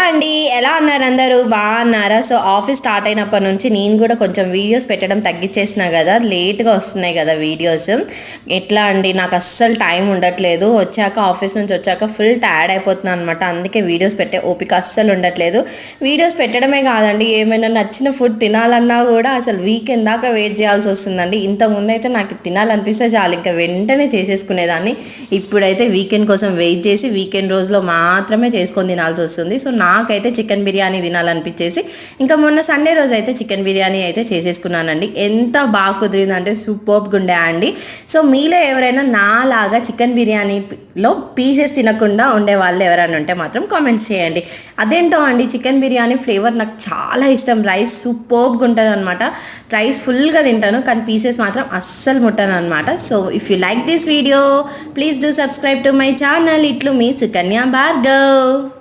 అండి, ఎలా ఉన్నారు? అందరూ బాగున్నారా? సో ఆఫీస్ స్టార్ట్ అయినప్పటి నుంచి నేను కూడా కొంచెం వీడియోస్ పెట్టడం తగ్గించేసిన కదా, లేట్గా వస్తున్నాయి కదా వీడియోస్. ఎట్లా అండి, నాకు అస్సలు టైం ఉండట్లేదు. ఆఫీస్ నుంచి వచ్చాక ఫుల్ టైర్డ్ అయిపోతున్నాను అనమాట. అందుకే వీడియోస్ పెట్టే ఓపిక అస్సలు ఉండట్లేదు. వీడియోస్ పెట్టడమే కాదండి, ఏమైనా నచ్చిన ఫుడ్ తినాలన్నా కూడా అసలు వీకెండ్ దాకా వెయిట్ చేయాల్సి వస్తుందండి. ఇంతకుముందు అయితే నాకు తినాలనిపిస్తే చాలు, ఇంకా వెంటనే చేసేసుకునేదాన్ని. ఇప్పుడైతే వీకెండ్ కోసం వెయిట్ చేసి వీకెండ్ రోజులో మాత్రమే చేసుకొని తినాల్సి వస్తుంది. సో నాకైతే చికెన్ బిర్యానీ తినాలనిపించేసి ఇంకా మొన్న సండే రోజు అయితే చికెన్ బిర్యానీ అయితే చేసేసుకున్నానండి. ఎంత బాగా కుదిరిందంటే సూపర్గా ఉండే అండి. సో మీలో ఎవరైనా నాలాగా చికెన్ బిర్యానీలో పీసెస్ తినకుండా ఉండే వాళ్ళు ఎవరైనా ఉంటే మాత్రం కామెంట్స్ చేయండి. అదేంటో అండి, చికెన్ బిర్యానీ ఫ్లేవర్ నాకు చాలా ఇష్టం. రైస్ సూపర్గా ఉంటుంది అనమాట. రైస్ ఫుల్గా తింటాను, కానీ పీసెస్ మాత్రం అస్సలు ముట్టాను అనమాట. So if you like this video, please do subscribe to my channel. ఇట్లు మీ సుకన్య భార్గవ్.